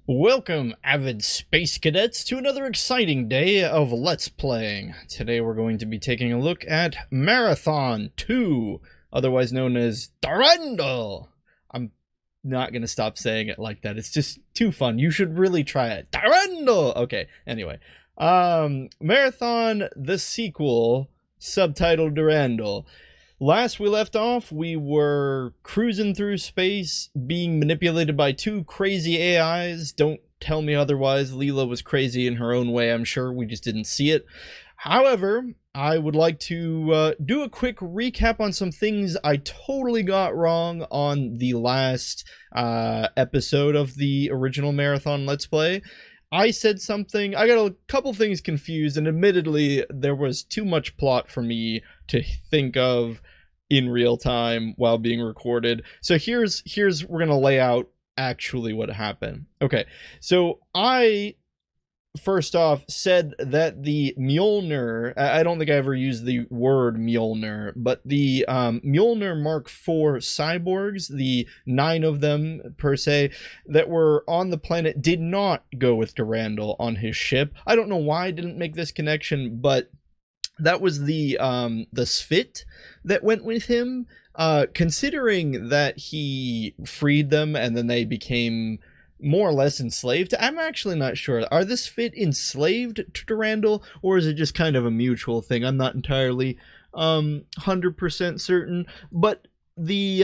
Welcome, avid space cadets, to another exciting day of Let's Playing. Today we're going to be taking a look at Marthon 2, otherwise known as Durandal. I'm not going to stop saying it like that. It's just too fun. You should really try it. Durandal! Okay, anyway. Marthon, the sequel, subtitled Durandal. Last we left off, we were cruising through space, being manipulated by two crazy AIs. Don't tell me otherwise. Leela was crazy in her own way, I'm sure. We just didn't see it. However, I would like to do a quick recap on some things I totally got wrong on the last episode of the original Marthon Let's Play. I said something, I got a couple things confused, and admittedly, there was too much plot for me to think of in real time while being recorded. So here's we're gonna lay out actually what happened. Okay, so I first off said that the Mjolnir, I don't think I ever used the word Mjolnir, but the Mjolnir Mark IV Cyborgs, the 9 of them per se, that were on the planet did not go with Durandal on his ship. I don't know why I didn't make this connection, but that was the Sph't that went with him, considering that he freed them and then they became more or less enslaved. I'm actually not sure. Are the Sph't enslaved to Durandal, or is it just kind of a mutual thing? I'm not entirely 100% certain. But the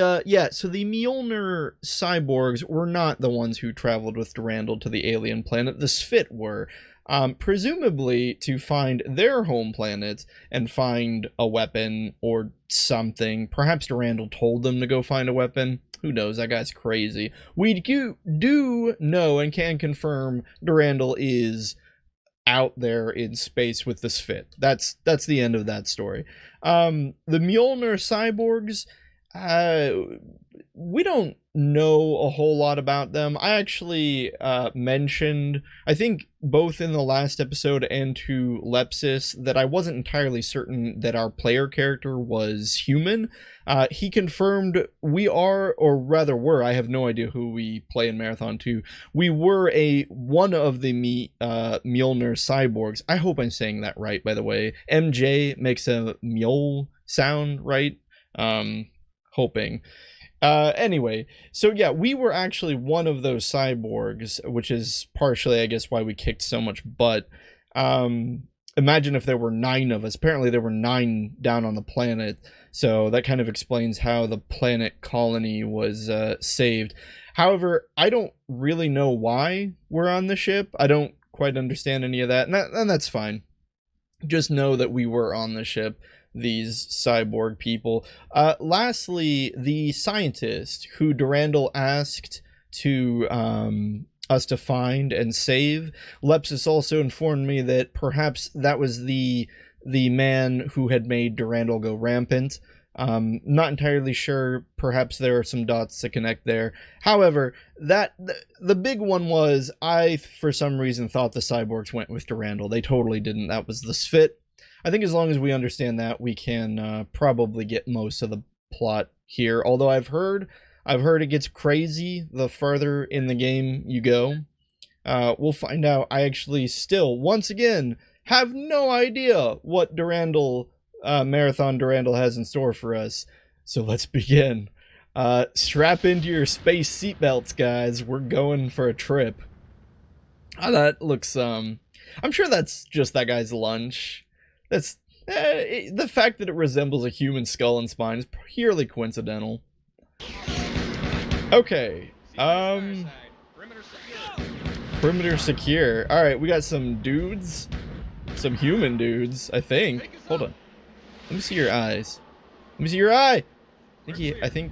so the Mjolnir Cyborgs were not the ones who traveled with Durandal to the alien planet. The Sph't were. Presumably to find their home planet and find a weapon or something. Perhaps Durandal told them to go find a weapon. Who knows? That guy's crazy. We do know and can confirm Durandal is out there in space with the Sph't. That's the end of that story. The Mjolnir Cyborgs, we don't know a whole lot about them. I actually mentioned, I think both in the last episode and to Lepsis, that I wasn't entirely certain that our player character was human. He confirmed we are, or rather were, I have no idea who we play in Marthon 2. We were one of the Mjolnir Cyborgs. I hope I'm saying that right, by the way. MJ makes a mjol sound, right? Hoping. Anyway, so yeah, we were actually one of those cyborgs, which is partially, I guess, why we kicked so much butt. Imagine if there were 9 of us. Apparently there were 9 down on the planet, so that kind of explains how the planet colony was saved. However, I don't really know why we're on the ship. I don't quite understand any of that, and that's fine. Just know that we were on the ship, these cyborg people. Lastly, the scientist who Durandal asked to us to find and save. Lepsis also informed me that perhaps that was the man who had made Durandal go rampant. Not entirely sure. Perhaps there are some dots to connect there. However, the big one was, I for some reason thought the cyborgs went with Durandal. They totally didn't. That was the Sph't. I think as long as we understand that, we can probably get most of the plot here. Although I've heard it gets crazy the further in the game you go. We'll find out. I actually still, once again, have no idea what Marthon Durandal has in store for us. So let's begin. Strap into your space seatbelts, guys. We're going for a trip. That looks, I'm sure that's just that guy's lunch. That's the fact that it resembles a human skull and spine is purely coincidental. Okay. Perimeter secure. All right, we got some dudes, some human dudes, I think. Hold on. Let me see your eyes. Let me see your eye. I think.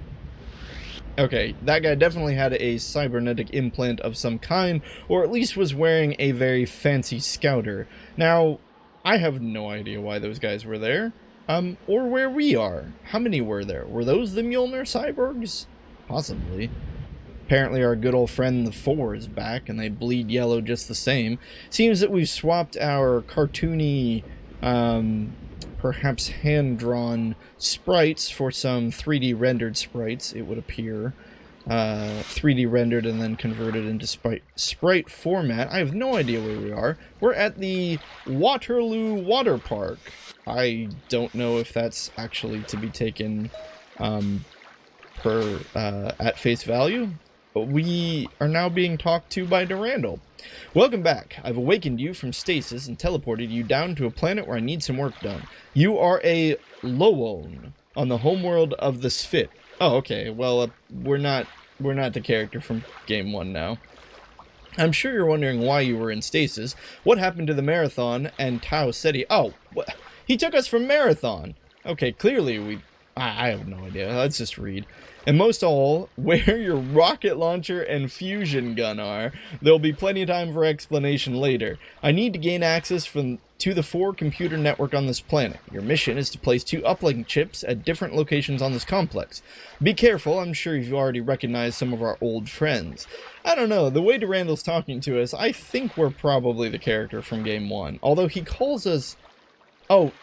Okay, that guy definitely had a cybernetic implant of some kind, or at least was wearing a very fancy scouter. Now, I have no idea why those guys were there, or where we are. How many were there? Were those the Mjolnir Cyborgs? Possibly. Apparently our good old friend the 4 is back, and they bleed yellow just the same. Seems that we've swapped our cartoony, perhaps hand-drawn sprites for some 3D rendered sprites, it would appear. 3D rendered and then converted into sprite format. I have no idea where we are. We're at the Waterloo Water Park. I don't know if that's actually to be taken at face value, but we are now being talked to by Durandal. Welcome back. I've awakened you from stasis and teleported you down to a planet where I need some work done. You are a Lh'owon on the homeworld of the Sph't. Oh, okay. Well, we're not the character from Game 1 now. I'm sure you're wondering why you were in stasis. What happened to the Marthon and Chezni? Oh, he took us from Marthon. Okay, clearly I have no idea. Let's just read. And most of all, where your rocket launcher and fusion gun are. There'll be plenty of time for explanation later. I need to gain access to the 4 computer network on this planet. Your mission is to place 2 uplink chips at different locations on this complex. Be careful, I'm sure you've already recognized some of our old friends. I don't know, the way Durandal's talking to us, I think we're probably the character from Game 1. Although he calls us... Oh...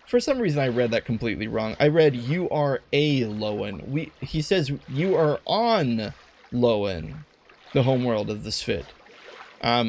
For some reason, I read that completely wrong. I read, you are a Lh'owon. He says, you are on Lh'owon, the homeworld of the Sph't.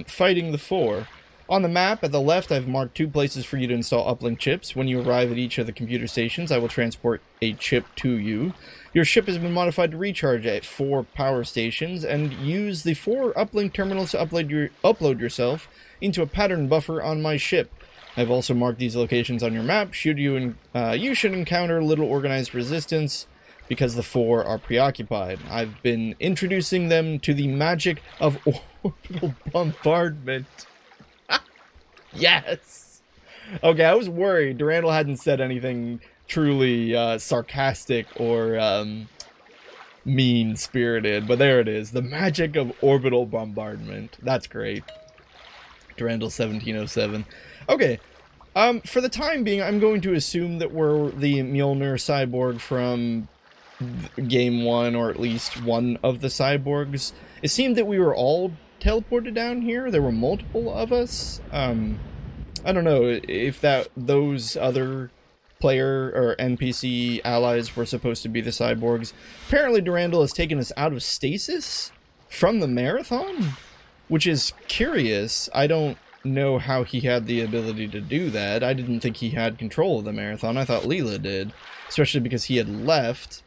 Fighting the 4. On the map, at the left, I've marked 2 places for you to install uplink chips. When you arrive at each of the computer stations, I will transport a chip to you. Your ship has been modified to recharge at 4 power stations, and use the 4 uplink terminals to upload yourself into a pattern buffer on my ship. I've also marked these locations on your map. You should encounter little organized resistance because the 4 are preoccupied. I've been introducing them to the magic of orbital bombardment. Yes! Okay, I was worried. Durandal hadn't said anything truly sarcastic or mean-spirited, but there it is. The magic of orbital bombardment. That's great. Durandal 1707. Okay, for the time being, I'm going to assume that we're the Mjolnir cyborg from Game 1, or at least one of the cyborgs. It seemed that we were all teleported down here. There were multiple of us. I don't know if those other player or NPC allies were supposed to be the cyborgs. Apparently, Durandal has taken us out of stasis from the Marthon, which is curious. I don't know how he had the ability to do that. I didn't think he had control of the Marthon. I thought Leela did, especially because he had left.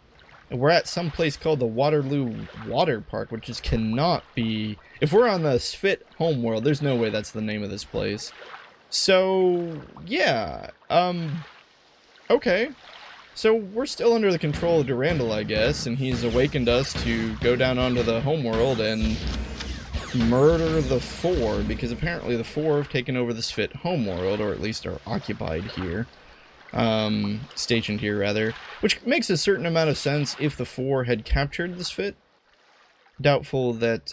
And we're at some place called the Waterloo Water Park, which just cannot be... If we're on the Sph't homeworld, there's no way that's the name of this place. So, yeah. Okay. So we're still under the control of Durandal, I guess, and he's awakened us to go down onto the homeworld and murder the 4, because apparently the 4 have taken over the Sph't homeworld, or at least are occupied here. Stationed here, rather. Which makes a certain amount of sense if the 4 had captured the Sph't. Doubtful that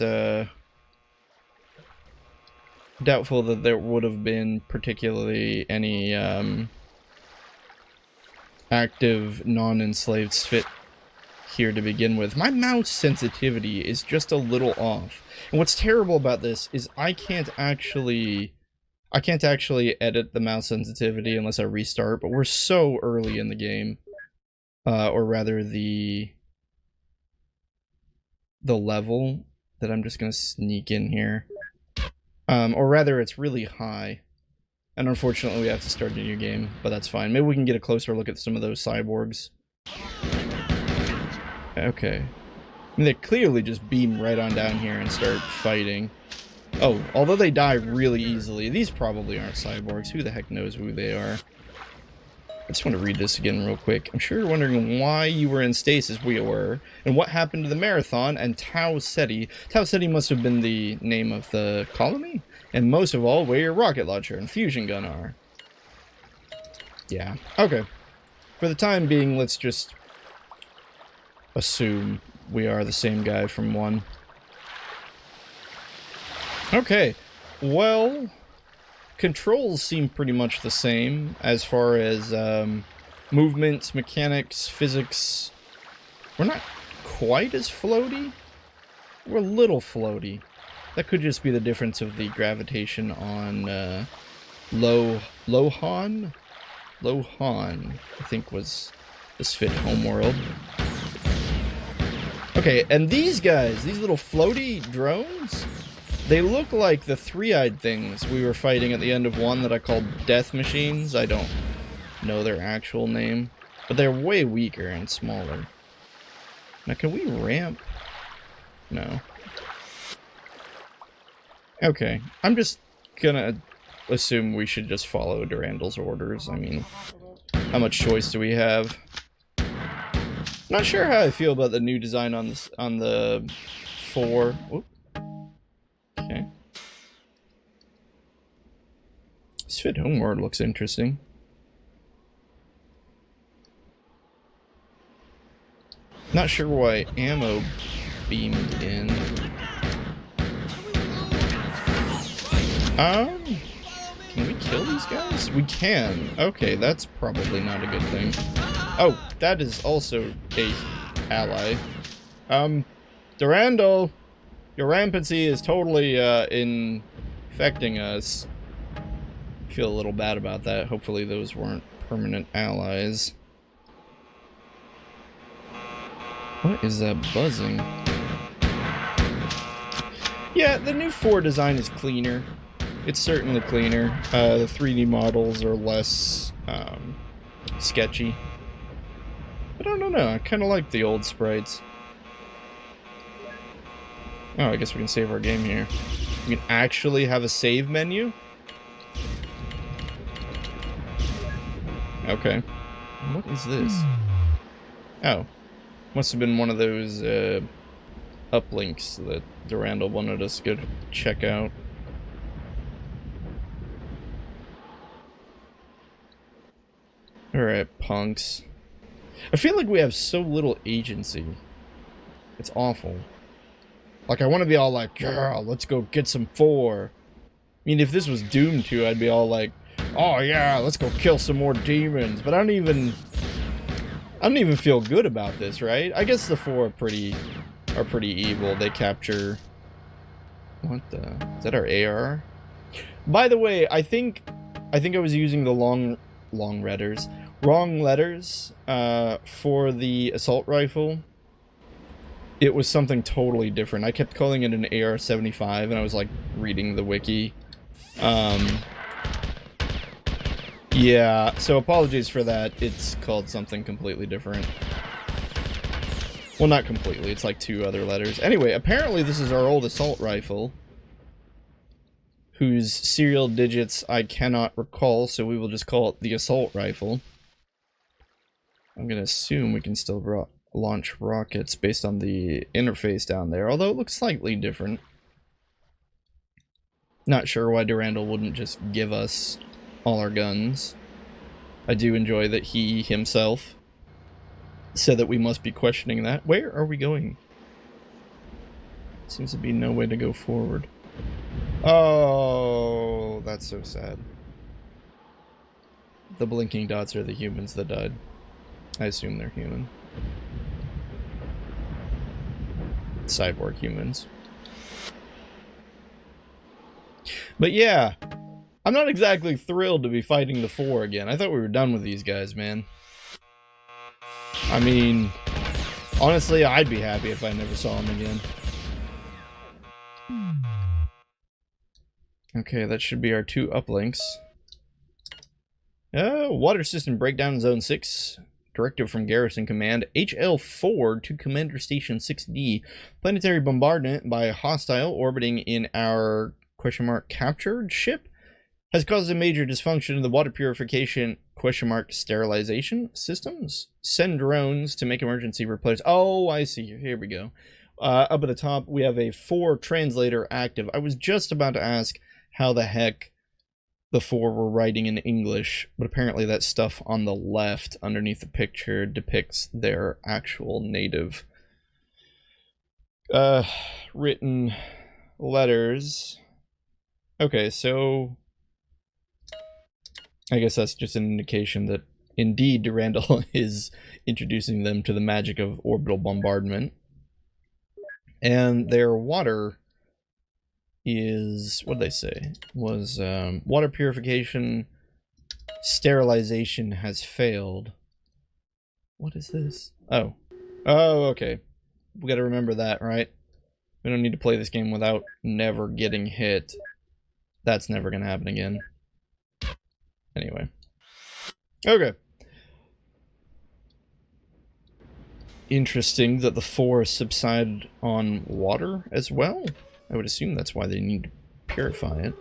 there would have been particularly any, active, non-enslaved Sph't here to begin with. My mouse sensitivity is just a little off. And what's terrible about this is I can't actually edit the mouse sensitivity unless I restart, but we're so early in the game. Or rather the level that I'm just gonna sneak in here. Or rather it's really high. And unfortunately we have to start a new game, but that's fine. Maybe we can get a closer look at some of those cyborgs. Okay. I mean, they clearly just beam right on down here and start fighting. Oh, although they die really easily, these probably aren't cyborgs. Who the heck knows who they are? I just want to read this again real quick. I'm sure you're wondering why you were in stasis. We were. And what happened to the Marthon and Chezni. Chezni must have been the name of the colony. And most of all, where your rocket launcher and fusion gun are. Yeah. Okay. For the time being, let's just assume we are the same guy from 1. Okay. Well, controls seem pretty much the same as far as movements, mechanics, physics. We're not quite as floaty. We're a little floaty. That could just be the difference of the gravitation on Lh'owon? Lh'owon, I think, was the Sph't homeworld. Okay, Okay, and these guys, these little floaty drones, they look like the three-eyed things we were fighting at the end of one that I called death machines. I don't know their actual name, but they're way weaker and smaller. Now, can we ramp? No. Okay, I'm just gonna assume we should just follow Durandal's orders. I mean, how much choice do we have? Not sure how I feel about the new design on this, on the 4. Whoop. Okay. Sph't homeward looks interesting. Not sure why ammo beamed in. Can we kill these guys? We can. Okay, that's probably not a good thing. Oh, that is also a ally. Durandal, your rampancy is totally infecting us. Feel a little bad about that. Hopefully those weren't permanent allies. What is that buzzing? Yeah, the new 4 design is cleaner. It's certainly cleaner. The 3D models are less sketchy. But I don't know, I kind of like the old sprites. Oh, I guess we can save our game here. We can actually have a save menu? Okay. What is this? Oh. Must have been one of those uplinks that Durandal wanted us to go check out. Alright, punks. I feel like we have so little agency. It's awful. Like, I want to be all like, yeah, let's go get some 4. I mean, if this was Doom 2, I'd be all like, oh yeah, let's go kill some more demons. But I don't even feel good about this, right? I guess the 4 are pretty evil. They capture... What the... Is that our AR? By the way, I think I was using the wrong letters for the assault rifle. It was something totally different. I kept calling it an AR-75, and I was like reading the wiki. Yeah, so apologies for that. It's called something completely different. Well, not completely. It's like 2 other letters. Anyway, apparently this is our old assault rifle, whose serial digits I cannot recall, so we will just call it the assault rifle. I'm gonna assume we can still launch rockets based on the interface down there, although it looks slightly different. Not sure why Durandal wouldn't just give us all our guns. I do enjoy that he himself said that we must be questioning that. Where are we going? Seems to be no way to go forward. Oh, that's so sad. The blinking dots are the humans that died. I assume they're human. Cyborg humans. But yeah, I'm not exactly thrilled to be fighting the 4 again. I thought we were done with these guys, man. I mean, honestly, I'd be happy if I never saw them again. Okay, that should be our 2 uplinks. Water system breakdown zone 6. Directive from Garrison Command. HL4 to Commander Station 6D. Planetary bombardment by hostile orbiting in our (captured) ship has caused a major dysfunction in the water purification (sterilization) systems. Send drones to make emergency repairs. Oh, I see. Here we go. Up at the top, we have a 4 translator active. I was just about to ask how the heck the 4 were writing in English, but apparently that stuff on the left underneath the picture depicts their actual native written letters. Okay, so I guess that's just an indication that indeed Durandal is introducing them to the magic of orbital bombardment. And their water is, what did they say? Was water purification sterilization has failed. What is this? Oh. Oh, okay. We gotta remember that, right? We don't need to play this game without never getting hit. That's never gonna happen again. Anyway. Okay. Interesting that the forests subside on water as well. I would assume that's why they need to purify it.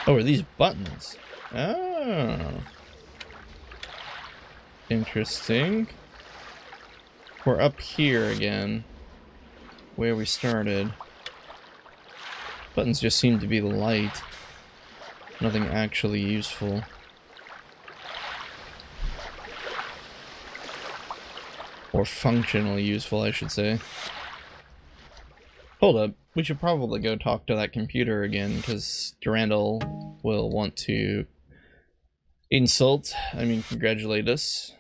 Oh, are these buttons? Oh. Interesting. We're up here again, where we started. Buttons just seem to be the light. Nothing actually useful. Or functionally useful, I should say. Hold up. We should probably go talk to that computer again, because Durandal will want to congratulate us.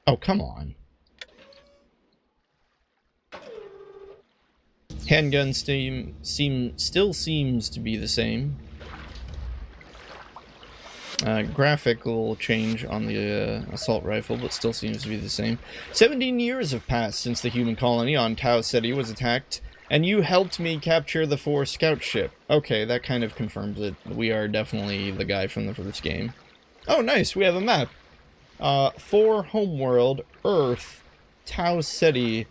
Oh, come on. Handgun still seems to be the same. Graphical change on the assault rifle, but still seems to be the same. 17 years have passed since the human colony on Tau Ceti was attacked, and you helped me capture the 4 scout ship. Okay, that kind of confirms it. We are definitely the guy from the first game. Oh, nice, we have a map. 4 homeworld, Earth, Tau Ceti,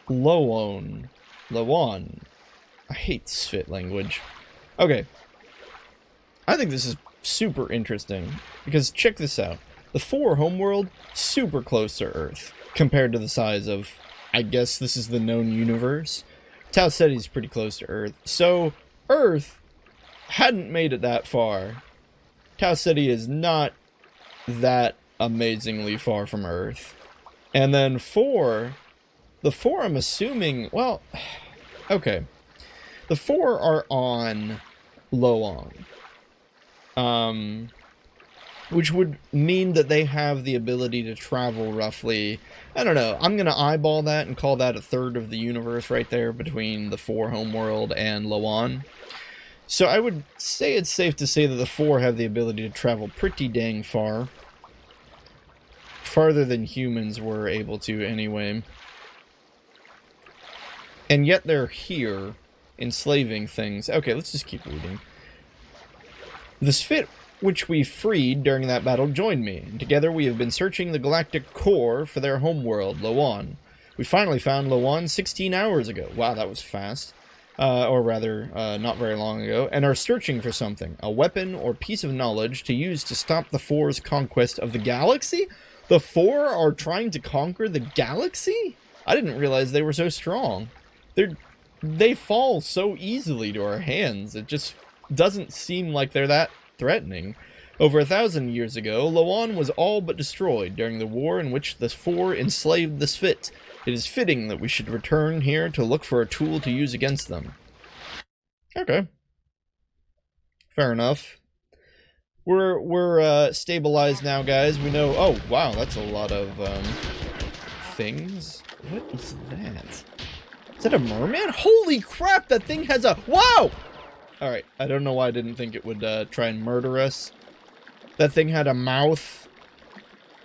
Lh'owon. I hate Sph't language. Okay. I think this is super interesting, because check this out. The 4 homeworld, super close to Earth, compared to the size of, I guess this is the known universe. Tau Ceti's pretty close to Earth, so Earth hadn't made it that far. Tau Ceti is not that amazingly far from Earth. And then 4, the 4 I'm assuming, well, okay. The 4 are on Lh'owon. Which would mean that they have the ability to travel roughly, I don't know, I'm gonna eyeball that and call that a third of the universe right there between the 4 homeworld and Lh'owon. So I would say it's safe to say that the 4 have the ability to travel pretty dang far. Farther than humans were able to anyway. And yet they're here, enslaving things. Okay, let's just keep reading. The Sph't, which we freed during that battle, joined me, and together we have been searching the galactic core for their homeworld, Lh'owon. We finally found Lh'owon 16 hours ago. Wow, that was fast. Or rather, not very long ago, and are searching for something, a weapon or piece of knowledge to use to stop the 4's conquest of the galaxy? The 4 are trying to conquer the galaxy? I didn't realize they were so strong. They fall so easily to our hands. It just doesn't seem like they're that threatening. Over 1,000 years ago, Lh'owon was all but destroyed during the war in which the 4 enslaved the Sph't. It is fitting that we should return here to look for a tool to use against them. Okay. Fair enough. We're stabilized now, guys. We know... Oh, wow, that's a lot of, things. What is that? Is that a merman? Holy crap, that thing has a... Wow! Alright, I don't know why I didn't think it would try and murder us. That thing had a mouth.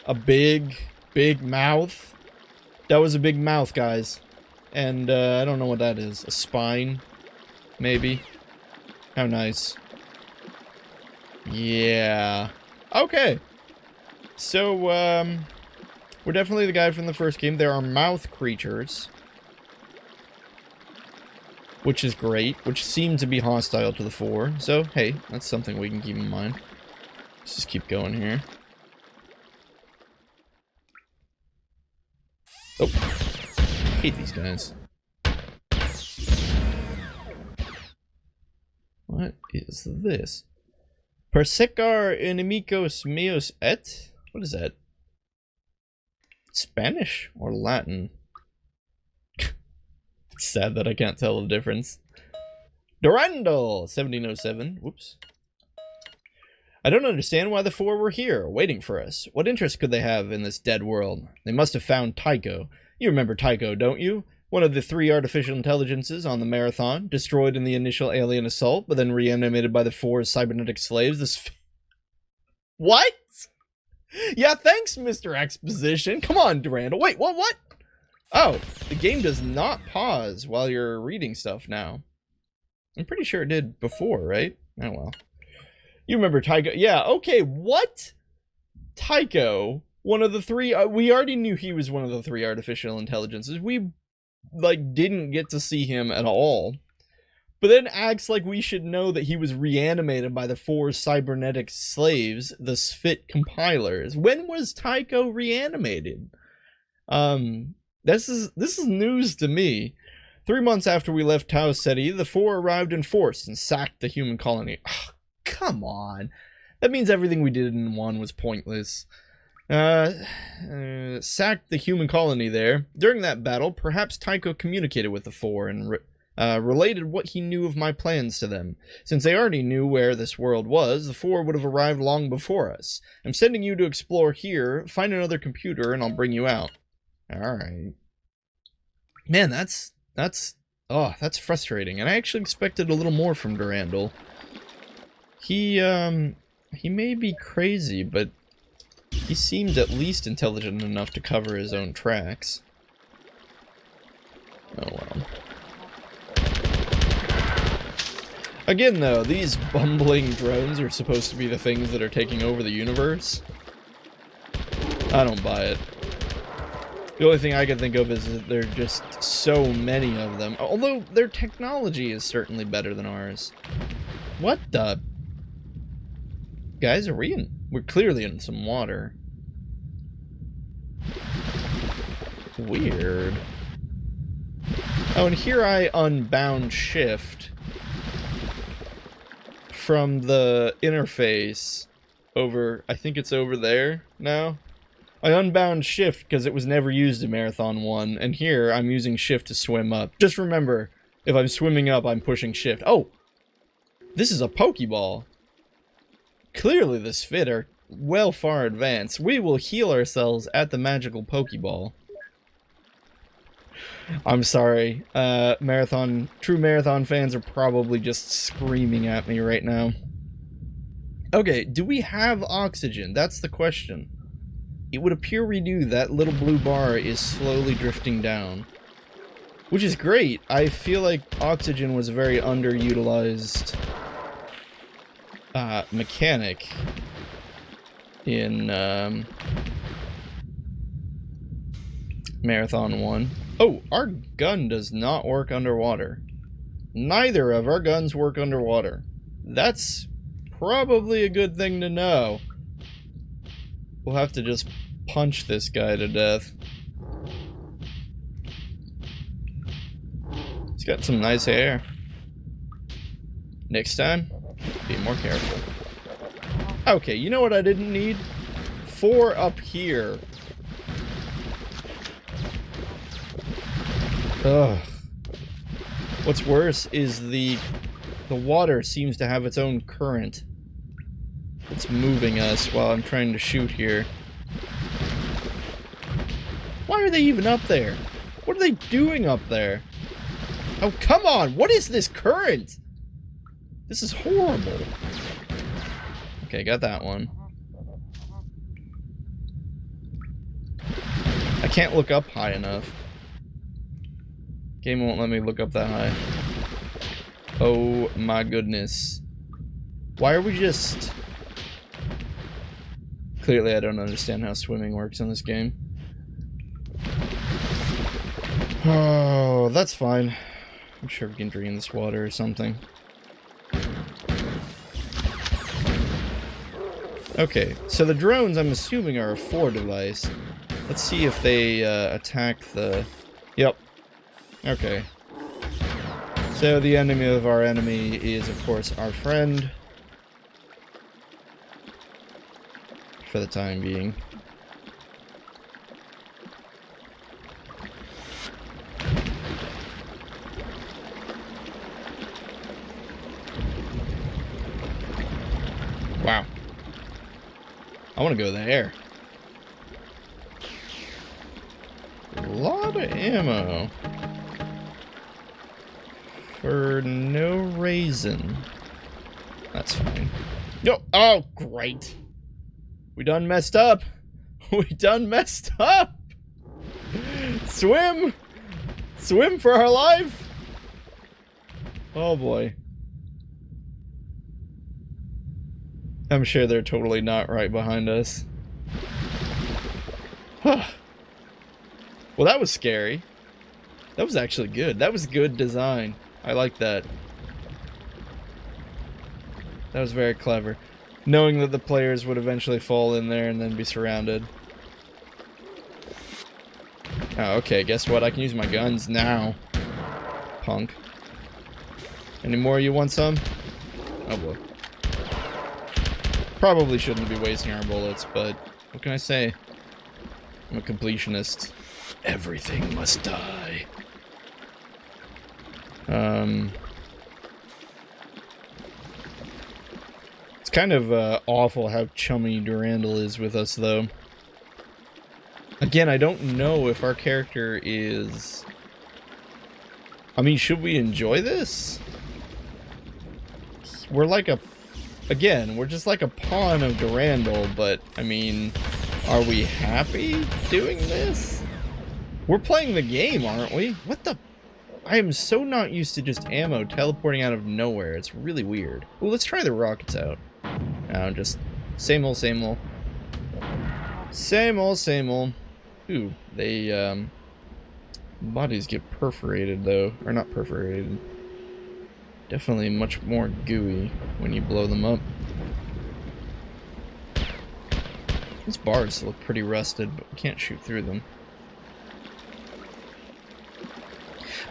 A big mouth. That was a big mouth, guys. And I don't know what that is. A spine? Maybe? How nice. Yeah. Okay. So, we're definitely the guy from the first game. There are mouth creatures. Which is great, which seem to be hostile to the 4. So, hey, that's something we can keep in mind. Let's just keep going here. Oh. I hate these guys. What is this? Persecar inimicos meos et? What is that? Spanish or Latin? It's sad that I can't tell the difference. Durandal 1707. Whoops. I don't understand why the 4 were here, waiting for us. What interest could they have in this dead world? They must have found Tycho. You remember Tycho, don't you? One of the 3 artificial intelligences on the Marthon, destroyed in the initial alien assault, but then reanimated by the 4 cybernetic slaves. This... What? Yeah, thanks, Mr. Exposition. Come on, Durandal. Wait, what? Oh, the game does not pause while you're reading stuff now. I'm pretty sure it did before, right? Oh, well. You remember Tycho? Yeah, okay, what? Tycho, one of the 3... we already knew he was one of the 3 artificial intelligences. We, like, didn't get to see him at all. But then acts like we should know that he was reanimated by the 4 cybernetic slaves, the Sph't compilers. When was Tycho reanimated? This is news to me. 3 months after we left Tau Ceti, the 4 arrived in force and sacked the human colony. Oh, come on. That means everything we did in 1 was pointless. Sacked the human colony there. During that battle, perhaps Tycho communicated with the 4 and related what he knew of my plans to them. Since they already knew where this world was, the 4 would have arrived long before us. I'm sending you to explore here, find another computer, and I'll bring you out. Alright. Man, that's frustrating. And I actually expected a little more from Durandal. He may be crazy, but he seemed at least intelligent enough to cover his own tracks. Oh well. Again, though, these bumbling drones are supposed to be the things that are taking over the universe. I don't buy it. The only thing I can think of is that there are just so many of them. Although, their technology is certainly better than ours. What the... Guys, we're clearly in some water. Weird. Oh, and here I unbound shift from the interface over, I think it's over there now. I unbound shift because it was never used in Marthon 1, and here I'm using shift to swim up. Just remember, if I'm swimming up, I'm pushing shift. Oh! This is a Pokeball. Clearly the Sph't are well far advanced. We will heal ourselves at the magical Pokeball. I'm sorry. True Marthon fans are probably just screaming at me right now. Okay, do we have oxygen? That's the question. It would appear we do. That little blue bar is slowly drifting down. Which is great. I feel like oxygen was a very underutilized mechanic in Marthon 1. Oh, our gun does not work underwater. Neither of our guns work underwater. That's probably a good thing to know. We'll have to just punch this guy to death. He's got some nice hair. Next time, be more careful. Okay, you know what I didn't need? 4 up here. Ugh. What's worse is the water seems to have its own current. It's moving us while I'm trying to shoot here. Why are they even up there? What are they doing up there? Oh, come on! What is this current? This is horrible. Okay, got that one. I can't look up high enough. Game won't let me look up that high. Oh my goodness. Why are we just... Clearly I don't understand how swimming works in this game. Oh, that's fine. I'm sure we can drain this water or something. Okay, so the drones I'm assuming are a 4 device. Let's see if they attack the... Yep. Okay. So the enemy of our enemy is, of course, our friend. For the time being. Wow. I want to go there. A lot of ammo. For no reason. That's fine. Yo! Oh, great. We done messed up. We done messed up. Swim! Swim for our life! Oh boy. I'm sure they're totally not right behind us. Well, that was scary. That was actually good. That was good design. I like that. That was very clever. Knowing that the players would eventually fall in there and then be surrounded. Oh, okay, guess what? I can use my guns now. Punk. Any more, you want some? Oh boy. Probably shouldn't be wasting our bullets, but what can I say? I'm a completionist. Everything must die. It's kind of awful how chummy Durandal is with us, though. Again, I don't know if our character is... I mean, should we enjoy this? We're like a... Again, we're just like a pawn of Durandal, but, I mean, are we happy doing this? We're playing the game, aren't we? What the... I am so not used to just ammo teleporting out of nowhere. It's really weird. Well, let's try the rockets out. No, just same old, same old. Same old, same old. Ooh, they, bodies get perforated, though. Or not perforated. Definitely much more gooey when you blow them up. These bars look pretty rusted, but we can't shoot through them.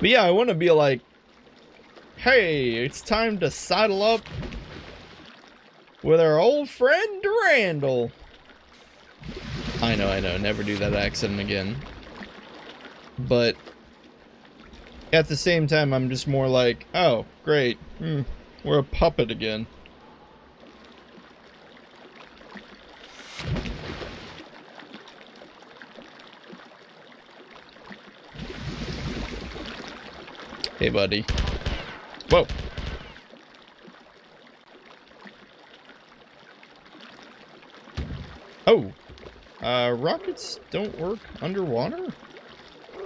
But yeah, I want to be like, hey, it's time to saddle up with our old friend Durandal. I know, never do that accent again. But at the same time, I'm just more like, oh, great, we're a puppet again. Hey, buddy. Whoa. Oh. Rockets don't work underwater?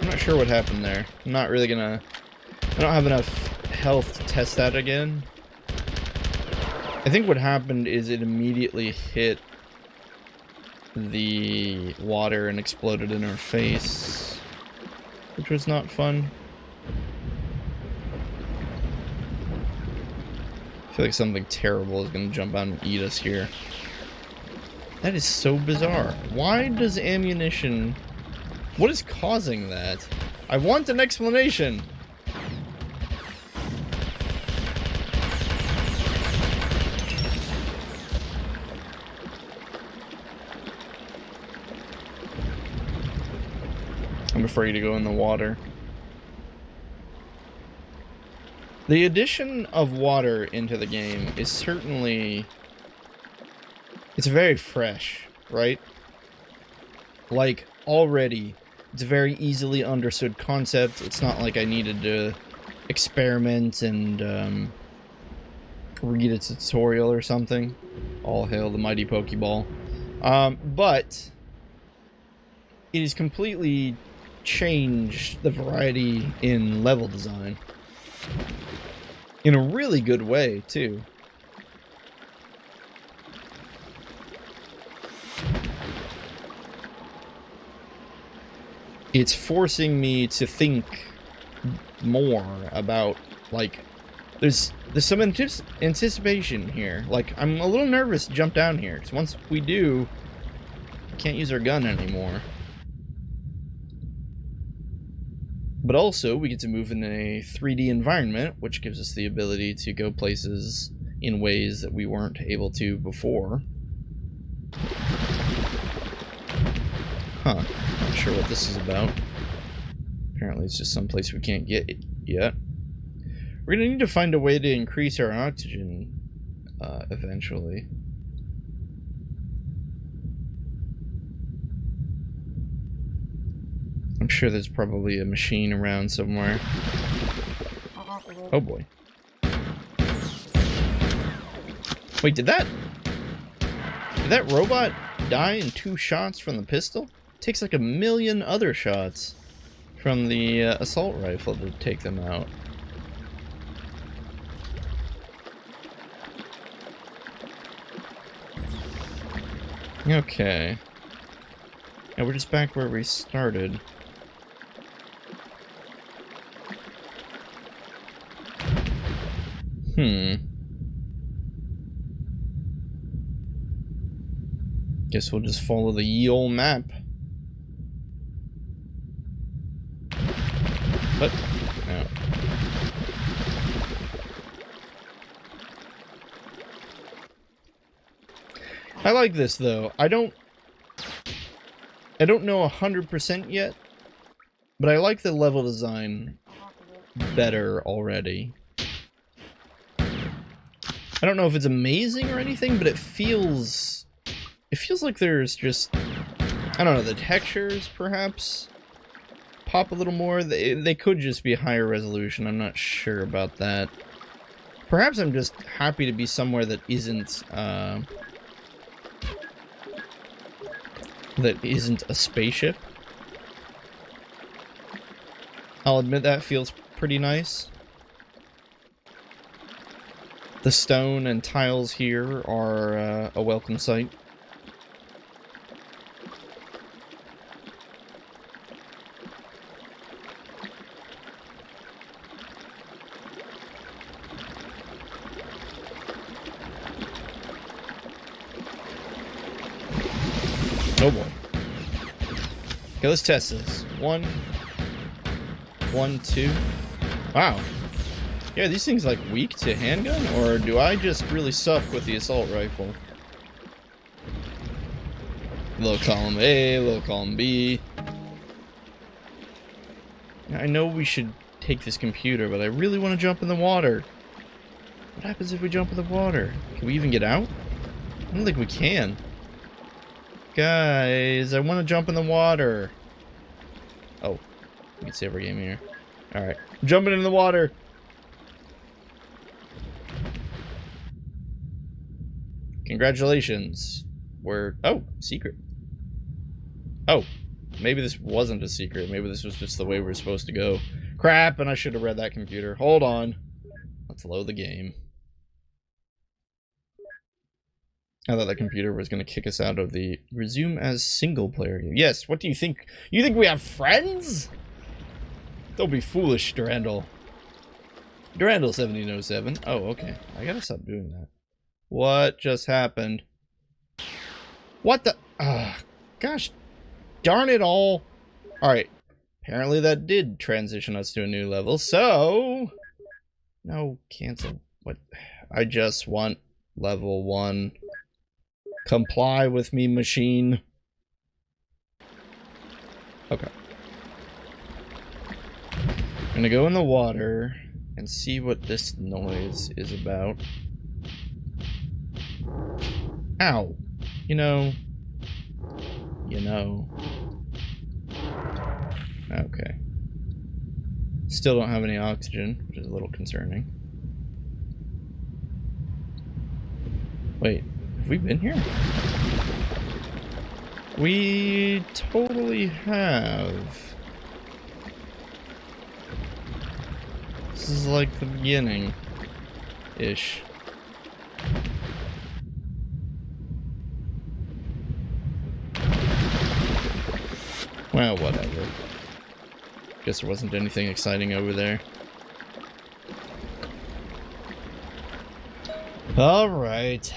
I'm not sure what happened there. I'm not really gonna... I don't have enough health to test that again. I think what happened is it immediately hit the water and exploded in our face, which was not fun. I feel like something terrible is going to jump out and eat us here. That is so bizarre. Why does ammunition... What is causing that? I want an explanation! I'm afraid to go in the water. The addition of water into the game is certainly... It's very fresh, right? Like, already, it's a very easily understood concept. It's not like I needed to experiment and read a tutorial or something. All hail the mighty Pokeball. But it has completely changed the variety in level design. In a really good way, too. It's forcing me to think more about, like, there's some anticipation here. Like, I'm a little nervous to jump down here, because once we do, we can't use our gun anymore. But also, we get to move in a 3D environment, which gives us the ability to go places in ways that we weren't able to before. Huh. Not sure what this is about. Apparently it's just someplace we can't get yet. We're gonna need to find a way to increase our oxygen eventually. I'm sure there's probably a machine around somewhere. Oh boy. Wait, did that robot die in 2 shots from the pistol? It takes like 1,000,000 other shots from the assault rifle to take them out. Okay. Yeah, we're just back where we started. Guess we'll just follow the ye olde map. What? No. I like this though. I don't know 100% yet, but I like the level design better already. I don't know if it's amazing or anything, but it feels like there's just, I don't know, the textures perhaps pop a little more. They could just be higher resolution. I'm not sure about that. Perhaps I'm just happy to be somewhere that isn't a spaceship. I'll admit that feels pretty nice. The stone and tiles here are a welcome sight. Oh boy. Okay, let's test this. 1, 2. Wow. Yeah, these things like weak to handgun, or do I just really suck with the assault rifle? Low column A, low column B. I know we should take this computer, but I really want to jump in the water. What happens if we jump in the water? Can we even get out? I don't think we can. Guys, I want to jump in the water. Oh, we can save our game here. Alright, jumping in the water. Congratulations. Oh, secret. Oh, maybe this wasn't a secret. Maybe this was just the way we're supposed to go. Crap, and I should have read that computer. Hold on. Let's load the game. I thought that computer was going to kick us out of the resume as single player. Yes, what do you think? You think we have friends? Don't be foolish, Durandal. Durandal 1707. Oh, okay. I gotta stop doing that. What just happened? What the? Gosh darn it all. Alright. Apparently that did transition us to a new level, so... No, cancel. What? I just want level 1. Comply with me, machine. Okay. I'm gonna go in the water and see what this noise is about. Ow. You know. Okay. Still don't have any oxygen, which is a little concerning. Wait. Have we been here? We totally have. This is like the beginning-ish. Well, whatever. Guess there wasn't anything exciting over there. Alright.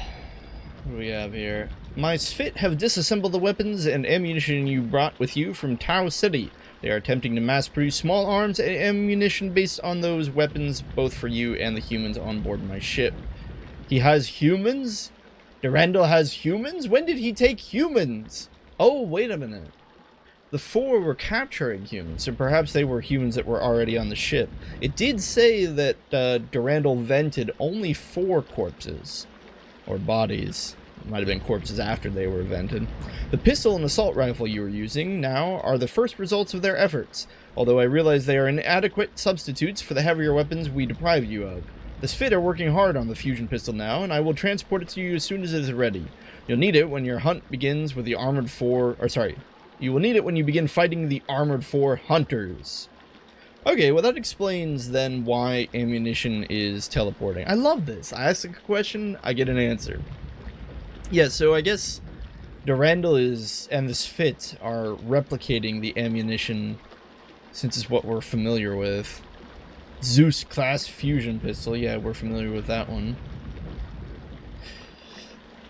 What do we have here? My Sph't have disassembled the weapons and ammunition you brought with you from Tau City. They are attempting to mass-produce small arms and ammunition based on those weapons, both for you and the humans on board my ship. He has humans? Durandal has humans? When did he take humans? Oh, wait a minute. The 4 were capturing humans, so perhaps they were humans that were already on the ship. It did say that Durandal vented only 4 corpses. Or bodies. Might have been corpses after they were invented. The pistol and assault rifle you are using now are the first results of their efforts, although I realize they are inadequate substitutes for the heavier weapons we deprive you of. The Sph't are working hard on the fusion pistol now, and I will transport it to you as soon as it is ready. You'll need it when your hunt begins with the Armored 4... You will need it when you begin fighting the Armored 4 Hunters. Okay, well that explains then why ammunition is teleporting. I love this. I ask a question, I get an answer. Yeah, so I guess Durandal and the Sph't are replicating the ammunition since it's what we're familiar with. Zeus class fusion pistol, yeah, we're familiar with that one.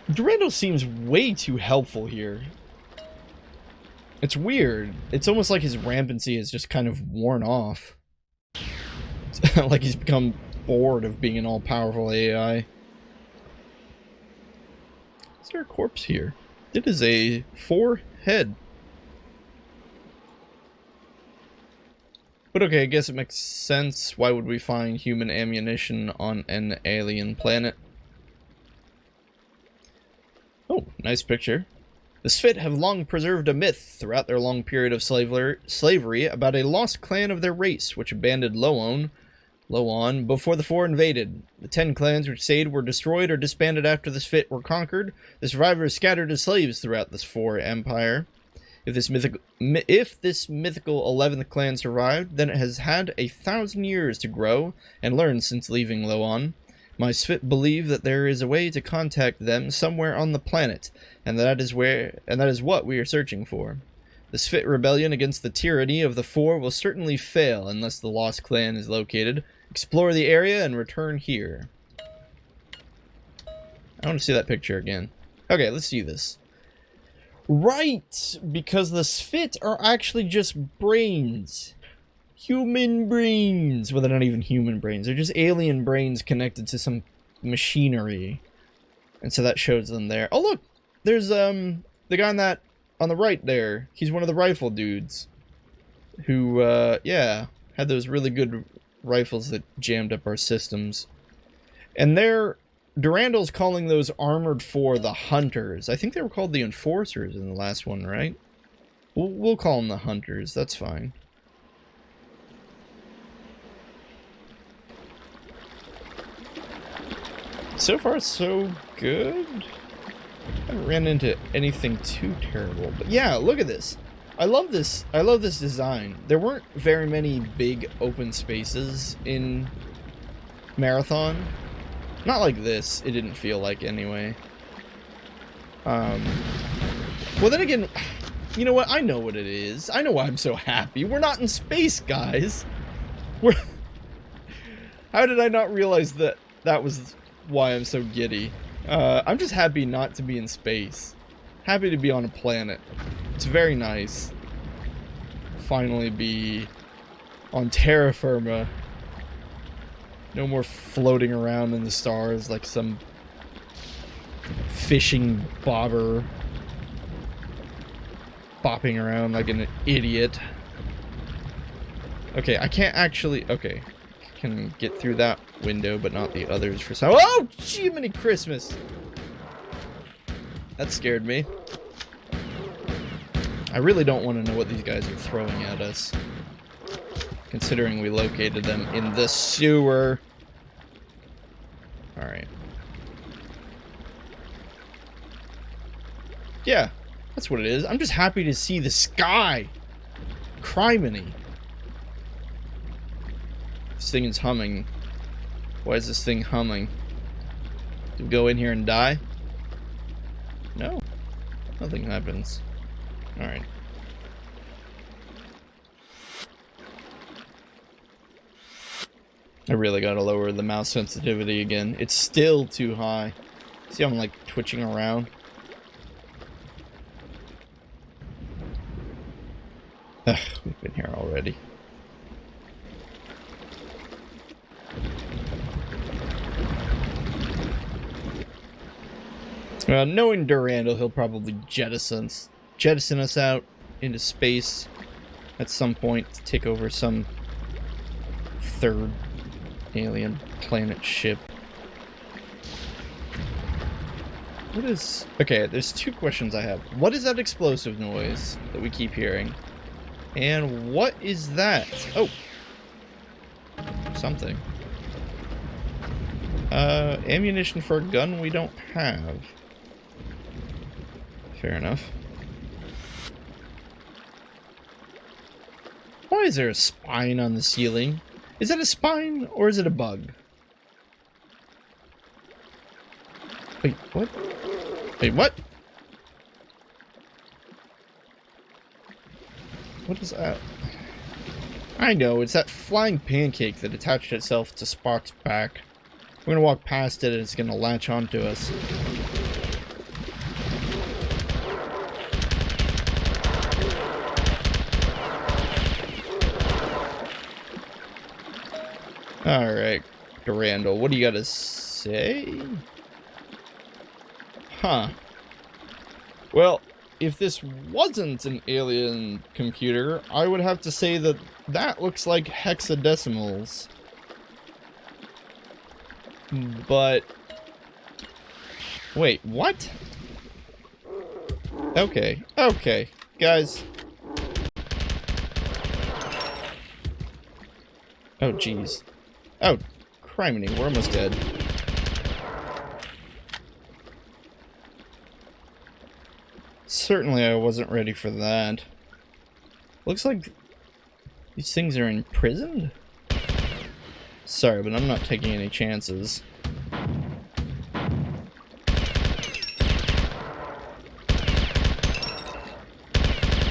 Durandal seems way too helpful here. It's weird. It's almost like his rampancy has just kind of worn off. Like he's become bored of being an all-powerful AI. Is there a corpse here? It is a 4-head. But okay, I guess it makes sense. Why would we find human ammunition on an alien planet? Oh, nice picture. The Sph't have long preserved a myth throughout their long period of slavery about a lost clan of their race which abandoned Lh'owon before the Four invaded. The 10 clans which stayed were destroyed or disbanded after the Sph't were conquered. The survivors scattered as slaves throughout this Four empire. If this mythical 11th clan survived, then it has had 1,000 years to grow and learn since leaving Lh'owon. My Sph't believe that there is a way to contact them somewhere on the planet, and that is what we are searching for. The Sph't rebellion against the tyranny of the Four will certainly fail unless the lost clan is located. Explore the area and return here. I want to see that picture again. Okay, let's see this. Right, because the Sph't are actually just brains. Human brains. Well, they're not even human brains. They're just alien brains connected to some machinery. And so that shows them there. Oh, look! There's, the guy on the right there. He's one of the rifle dudes. Who, yeah, had those really good rifles that jammed up our systems. And Durandal's calling those Armored 4 the Hunters. I think they were called the Enforcers in the last one, right? We'll call them the Hunters. That's fine. So far, so good. I haven't ran into anything too terrible. But yeah, look at this. I love this. I love this design. There weren't very many big open spaces in Marthon. Not like this. It didn't feel like anyway. Well, then again, you know what? I know what it is. I know why I'm so happy. We're not in space, guys. How did I not realize that was why I'm so giddy? I'm just happy not to be in space. Happy to be on a planet. It's very nice. Finally be on terra firma. No more floating around in the stars like some fishing bobber. Bopping around like an idiot. Okay, I can't actually... Okay. Can get through that window, but not the others for some... Oh! Jiminy Christmas! That scared me. I really don't want to know what these guys are throwing at us. Considering we located them in the sewer. Alright. Yeah, that's what it is. I'm just happy to see the sky. Criminy. This thing is humming. Why is this thing humming? Do we go in here and die? No. Nothing happens. Alright. I really gotta lower the mouse sensitivity again. It's still too high. See how I'm like twitching around? Ugh, we've been here already. Knowing Durandal, he'll probably jettison us out into space at some point to take over some third alien planet ship. What is... Okay, there's two questions I have. What is that explosive noise that we keep hearing? And what is that? Oh! Something. Ammunition for a gun we don't have. Fair enough. Why is there a spine on the ceiling? Is that a spine or is it a bug? Wait, what? Wait, what? What is that? I know, it's that flying pancake that attached itself to Spock's back. We're gonna walk past it and it's gonna latch onto us. Alright, Durandal, what do you gotta say? Huh. Well, if this wasn't an alien computer, I would have to say that that looks like hexadecimals. But... Wait, what? Okay, okay, guys. Oh, jeez. Oh, criminy, we're almost dead. Certainly I wasn't ready for that. Looks like these things are imprisoned? Sorry, but I'm not taking any chances.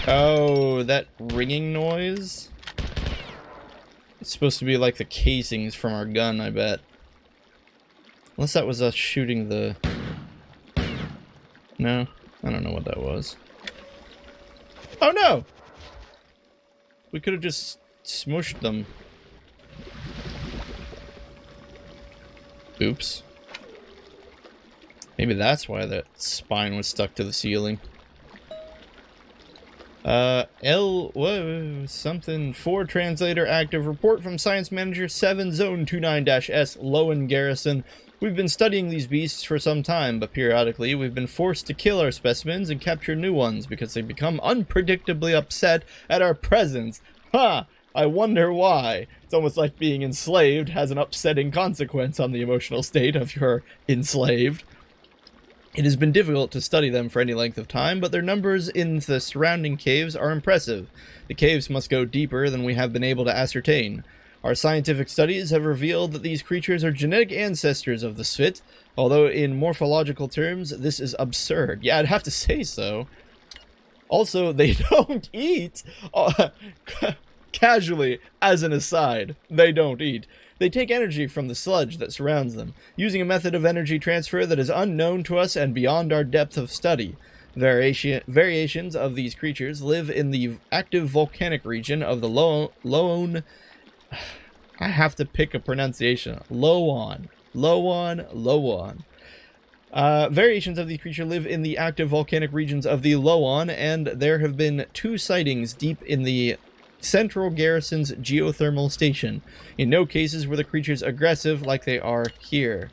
Oh, that ringing noise? It's supposed to be like the casings from our gun, I bet. Unless that was us shooting the... No, I don't know what that was. Oh no! We could have just smushed them. Oops. Maybe that's why that spine was stuck to the ceiling. Something 4 translator active. Report from Science Manager 7 Zone 29-S Lh'owon Garrison. We've been studying these beasts for some time, but periodically we've been forced to kill our specimens and capture new ones because they become unpredictably upset at our presence. Ha! I wonder why. It's almost like being enslaved has an upsetting consequence on the emotional state of your enslaved. It has been difficult to study them for any length of time, but their numbers in the surrounding caves are impressive. The caves must go deeper than we have been able to ascertain. Our scientific studies have revealed that these creatures are genetic ancestors of the Sph't, although in morphological terms, this is absurd. Yeah, I'd have to say so. Also, they don't eat. Casually, as an aside, they don't eat. They take energy from the sludge that surrounds them, using a method of energy transfer that is unknown to us and beyond our depth of study. Variations of these creatures live in the active volcanic region of the Lh'owon. I have to pick a pronunciation. Lh'owon. Variations of these creatures live in the active volcanic regions of the Lh'owon, and there have been 2 sightings deep in the Central Garrison's geothermal station. In no cases were the creatures aggressive like they are here.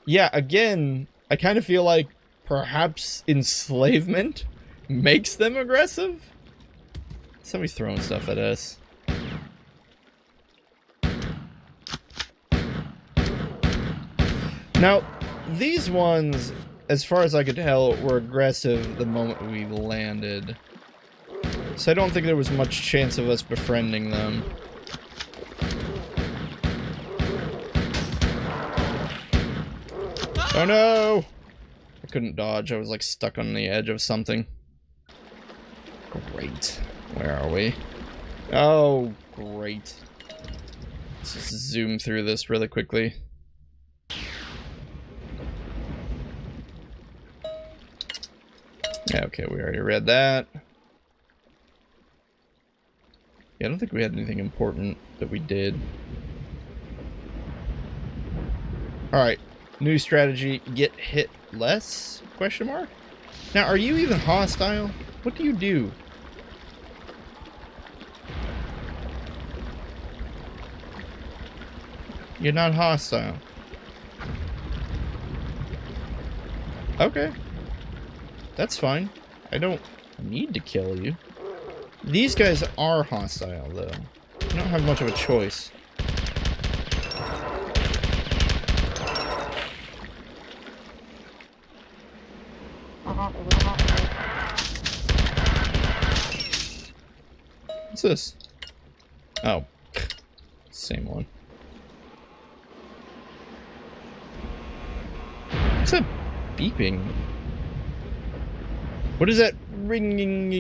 Yeah, again, I kind of feel like perhaps enslavement makes them aggressive? Somebody's throwing stuff at us. Now, these ones, as far as I could tell, were aggressive the moment we landed. So I don't think there was much chance of us befriending them. Oh no! I couldn't dodge, I was like stuck on the edge of something. Great. Where are we? Oh, great. Let's just zoom through this really quickly. Yeah, okay, we already read that. Yeah, I don't think we had anything important that we did. Alright, new strategy, get hit less? Question mark? Now, are you even hostile? What do you do? You're not hostile. Okay. That's fine. I don't need to kill you. These guys are hostile, though. I don't have much of a choice. What's this? Oh. Same one. What's that beeping? What is that ringing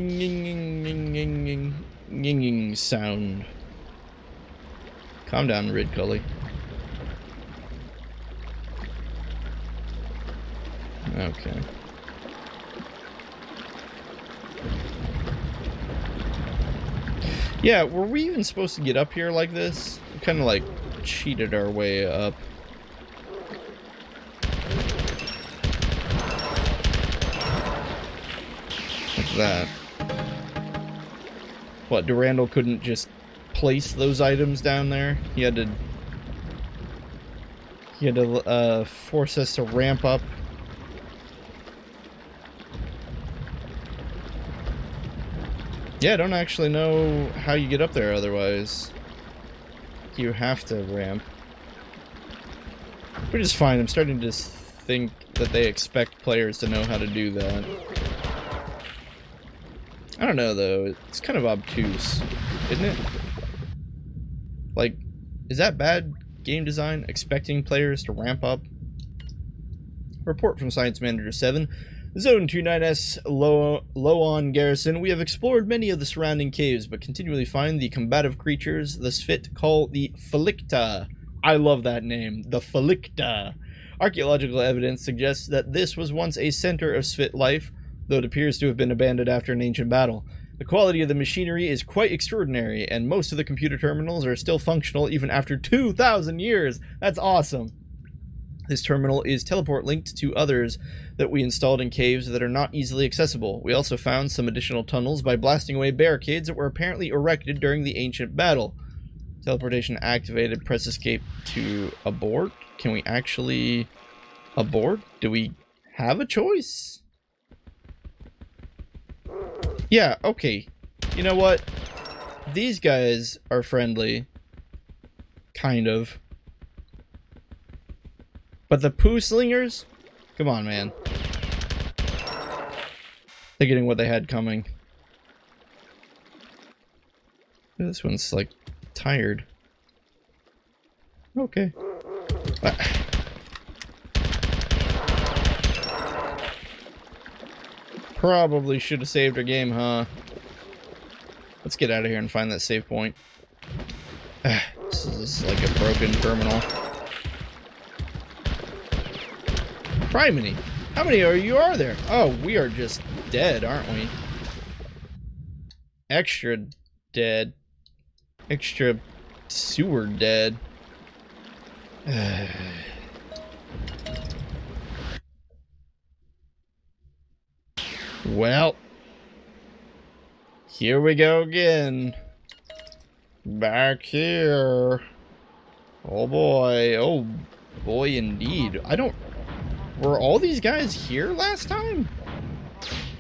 sound? Calm down, Rid Cully. Okay. Yeah, were we even supposed to get up here like this? We kind of like cheated our way up. Like that. What, Durandal couldn't just place those items down there? He had to force us to ramp up. Yeah, I don't actually know how you get up there otherwise. You have to ramp. Which is fine. I'm starting to think that they expect players to know how to do that. I don't know, though. It's kind of obtuse, isn't it? Like, is that bad game design? Expecting players to ramp up? Report from Science Manager 7. Zone 29S Lh'owon Garrison. We have explored many of the surrounding caves, but continually find the combative creatures the Sph't call the Phalicta. I love that name, the Phalicta. Archaeological evidence suggests that this was once a center of Sph't life, though it appears to have been abandoned after an ancient battle. The quality of the machinery is quite extraordinary, and most of the computer terminals are still functional even after 2,000 years. That's awesome. This terminal is teleport linked to others that we installed in caves that are not easily accessible. We also found some additional tunnels by blasting away barricades that were apparently erected during the ancient battle. Teleportation activated. Press escape to abort. Can we actually abort? Do we have a choice? Yeah, okay. You know what? These guys are friendly. Kind of. But the poo slingers? Come on, man. They're getting what they had coming. This one's, like, tired. Okay. Probably should have saved our game, huh? Let's get out of here and find that save point. This is like a broken terminal. Criminy! How many are there? Oh, we are just dead, aren't we? Extra dead. Extra sewer dead. Well, here we go again. Back here. Oh boy indeed. Were all these guys here last time?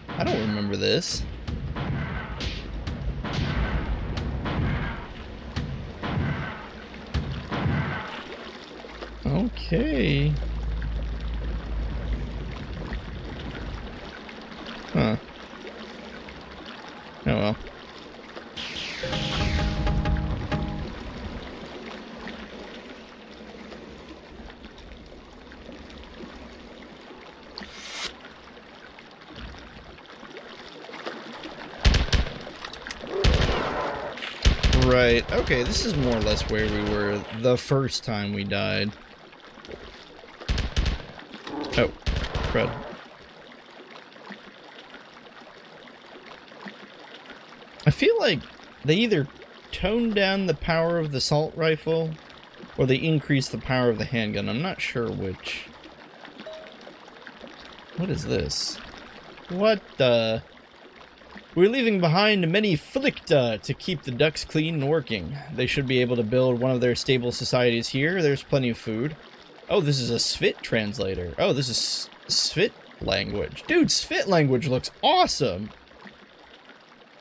I don't remember this. Okay. Huh. Oh well. Right, okay, this is more or less where we were the first time we died. Oh, crud. I feel like they either toned down the power of the assault rifle, or they increased the power of the handgun. I'm not sure which. What is this? What the... We're leaving behind many Phalicta to keep the ducts clean and working. They should be able to build one of their stable societies here. There's plenty of food. Oh, this is a Sph't translator. Oh, this is Sph't language. Dude, Sph't language looks awesome.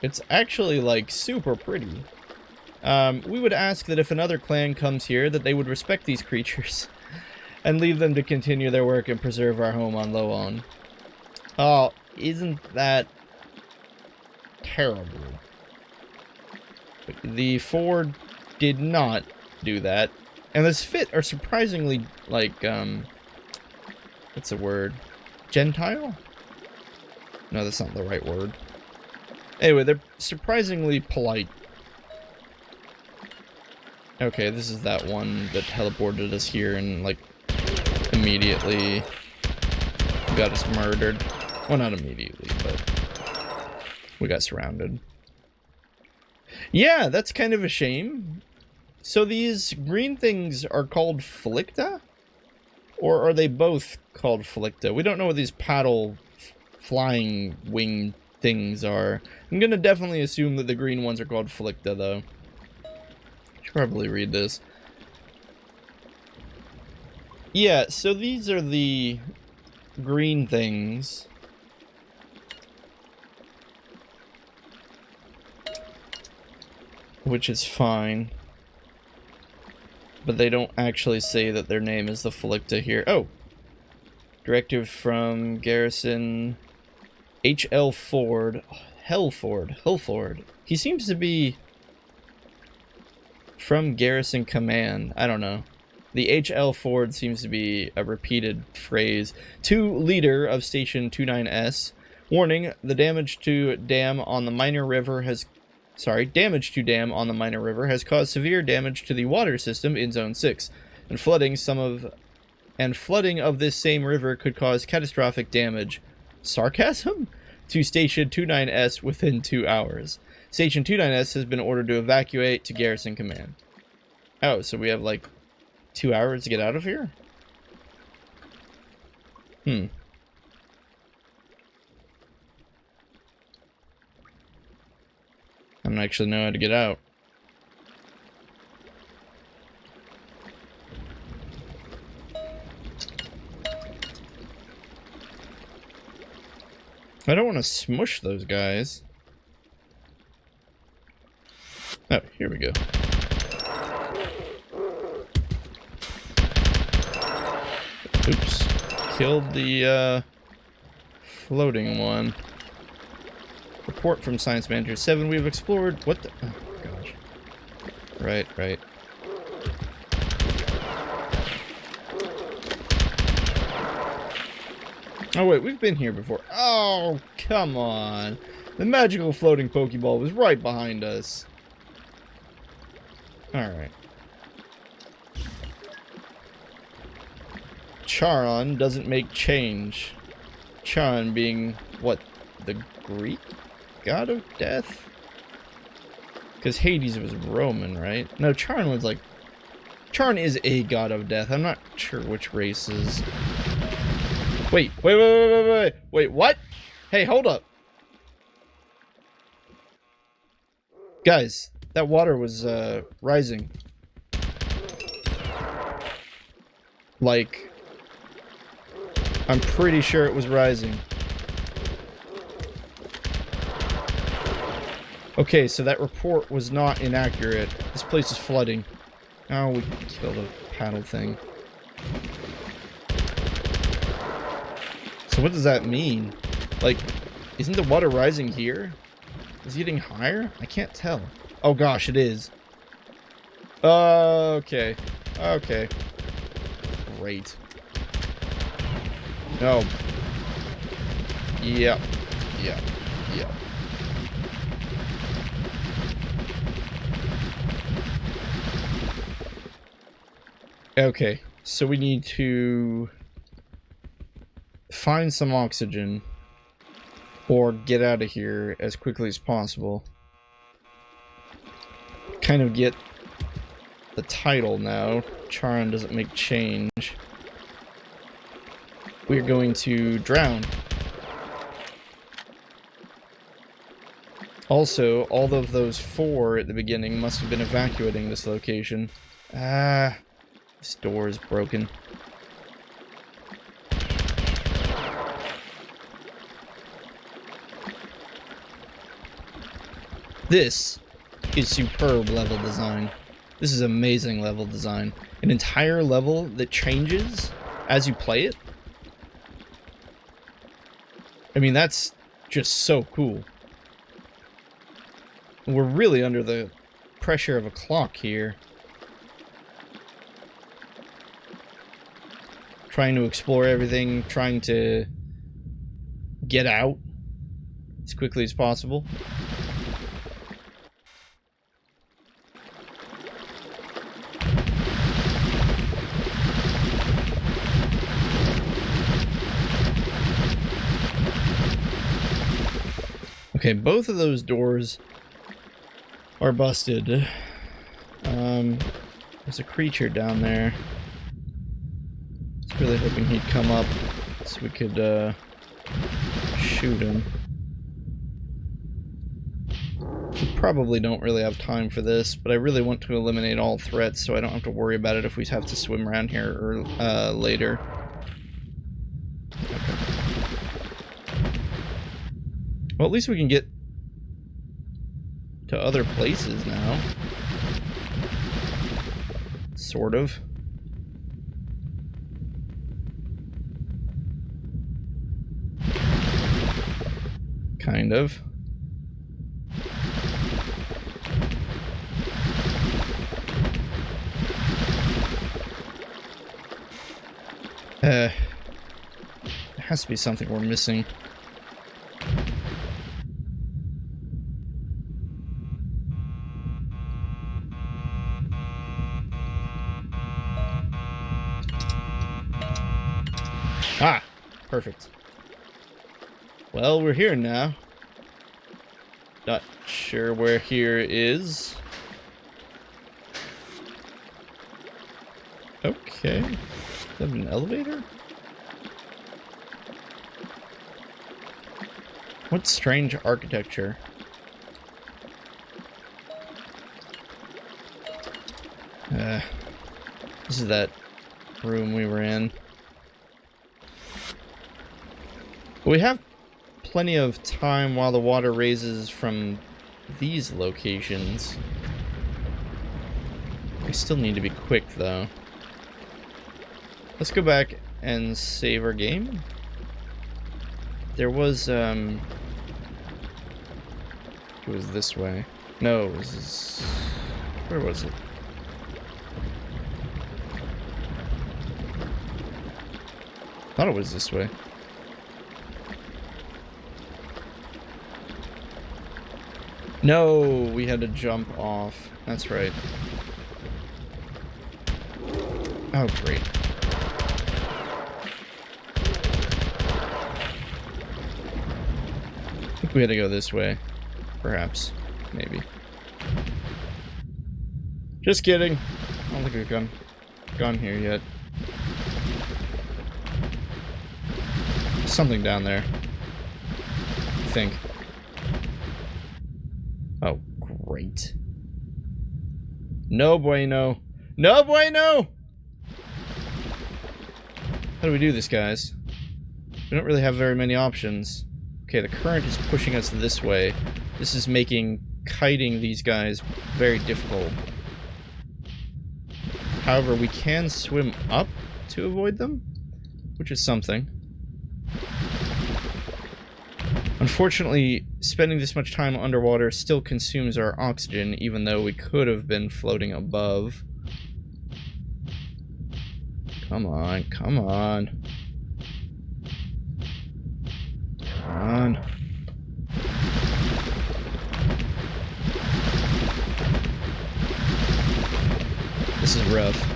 It's actually, like, super pretty. We would ask that if another clan comes here, that they would respect these creatures and leave them to continue their work and preserve our home on Lh'owon. Oh, isn't that terrible? The Ford did not do that. And the Sph't are surprisingly, like, what's the word? Gentile? No, that's not the right word. Anyway, they're surprisingly polite. Okay, this is that one that teleported us here and, like, immediately got us murdered. Well, not immediately, but we got surrounded. Yeah, that's kind of a shame. So these green things are called Flicta? Or are they both called Flicta? We don't know what these paddle flying wing things are. I'm gonna definitely assume that the green ones are called Flicta, though. Should probably read this. Yeah, so these are the green things. Which is fine. But they don't actually say that their name is the Flicta here. Oh! Directive from Garrison H.L. Ford. Hellford. He seems to be from Garrison Command. I don't know. The H.L. Ford seems to be a repeated phrase. To leader of Station 29S. Warning, the damage to dam on the Minor River has... damage to dam on the Minor River has caused severe damage to the water system in Zone 6. And flooding of this same river could cause catastrophic damage. Sarcasm? To Station 29S within 2 hours. Station 29S has been ordered to evacuate to Garrison Command. Oh, so we have like 2 hours to get out of here? I'm not actually know how to get out. I don't want to smush those guys. Oh, here we go. Oops. Killed the, floating one. Report from Science Manager 7. We've explored... What the... Oh, gosh. Right. Oh, wait. We've been here before. Oh, come on. The magical floating Pokeball was right behind us. Alright. Charon doesn't make change. Charon being, what, the Greek god of death? Because Hades was Roman, right? No, Charon was like... Charon is a god of death. I'm not sure which race is... Wait, what? Hey, hold up. Guys, that water was, rising. Like... I'm pretty sure it was rising. Okay, so that report was not inaccurate. This place is flooding. Oh, we killed a paddle thing. So what does that mean? Like, isn't the water rising here? Is it getting higher? I can't tell. Oh gosh, it is. Okay. Okay. Great. No. Yep. Okay, so we need to find some oxygen or get out of here as quickly as possible. Kind of get the title now. Charon doesn't make change. We're going to drown. Also, all of those 4 at the beginning must have been evacuating this location. Ah, this door is broken. This is superb level design. This is amazing level design. An entire level that changes as you play it. I mean, that's just so cool. We're really under the pressure of a clock here. Trying to explore everything, trying to get out as quickly as possible. Okay, both of those doors are busted. There's a creature down there. I was really hoping he'd come up so we could shoot him. We probably don't really have time for this, but I really want to eliminate all threats so I don't have to worry about it if we have to swim around here or later. Okay. Well, at least we can get to other places now. Sort of. Kind of. There has to be something we're missing. Ah, perfect. Well, we're here now. Not sure where here is. Okay. Is that an elevator? What strange architecture. This is that room we were in. We have plenty of time while the water raises from these locations. We still need to be quick, though. Let's go back and save our game. There was, it was this way. No, it was this... Where was it? Thought it was this way. No, we had to jump off. That's right. Oh, great. I think we had to go this way. Perhaps. Maybe. Just kidding. I don't think we've gone here yet. Something down there. I think. Oh, great. No bueno. No bueno! How do we do this, guys? We don't really have very many options. Okay, the current is pushing us this way. This is making kiting these guys very difficult. However, we can swim up to avoid them, which is something. Unfortunately, spending this much time underwater still consumes our oxygen, even though we could have been floating above. Come on, come on. Come on. This is rough.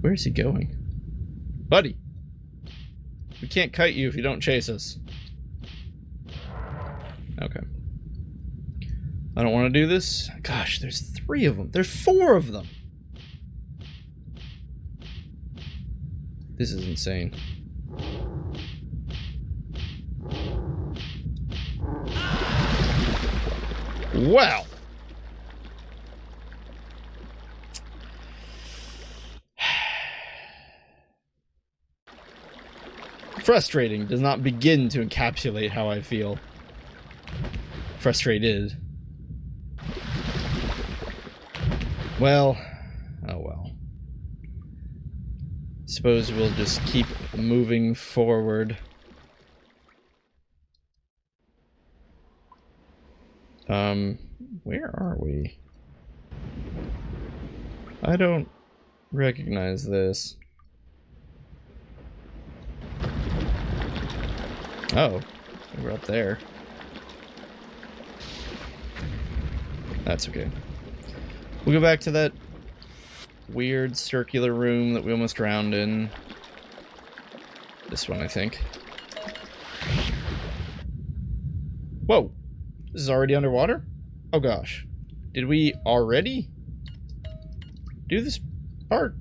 Where's he going? Buddy! We can't kite you if you don't chase us. Okay. I don't want to do this. Gosh, there's 3 of them. There's 4 of them! This is insane. Well! Frustrating does not begin to encapsulate how I feel. Frustrated. Well, oh well. Suppose we'll just keep moving forward. Where are we? I don't recognize this. Oh, we're up there. That's okay. We'll go back to that weird circular room that we almost drowned in. This one, I think. Whoa! This is already underwater? Oh gosh. Did we already do this part?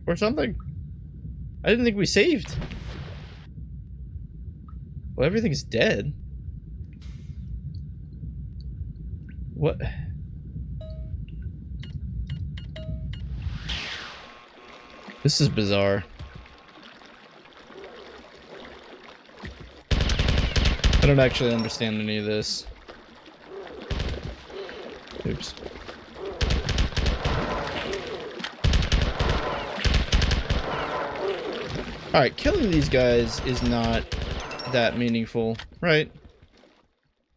Or something? I didn't think we saved. Well, everything's dead. What? This is bizarre. I don't actually understand any of this. Oops. Alright, killing these guys is not that meaningful, right?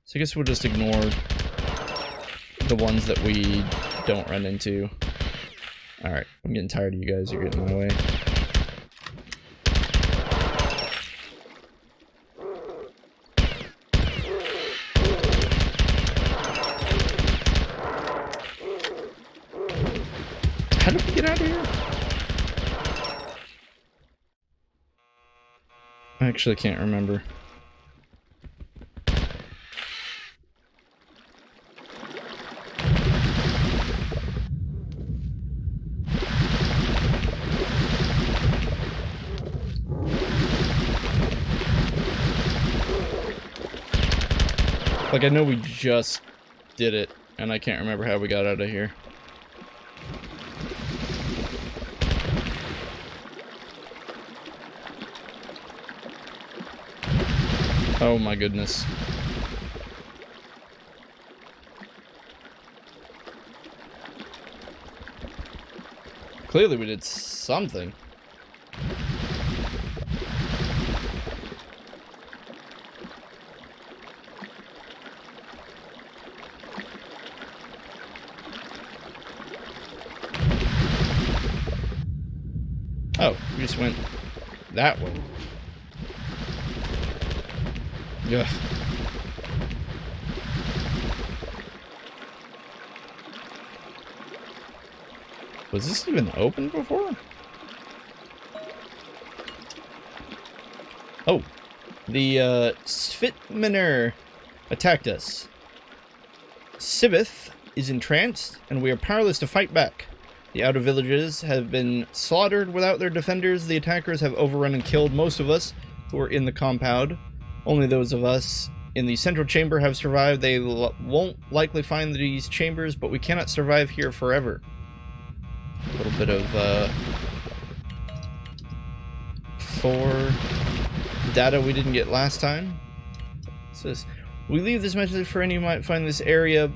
So I guess we'll just ignore the ones that we don't run into. Alright, I'm getting tired of you guys, you're getting in my way. How did we get out of here? I actually can't remember. Like, I know we just did it, and I can't remember how we got out of here. Oh my goodness. Clearly we did something. Oh, we just went that way. Ugh. Was this even open before? Oh, the Sph't attacked us. Sph't is entranced, and we are powerless to fight back. The outer villages have been slaughtered without their defenders. The attackers have overrun and killed most of us who are in the compound. Only those of us in the central chamber have survived. They won't likely find these chambers, but we cannot survive here forever. A little bit of data we didn't get last time. It says, we leave this message for any who might find this area,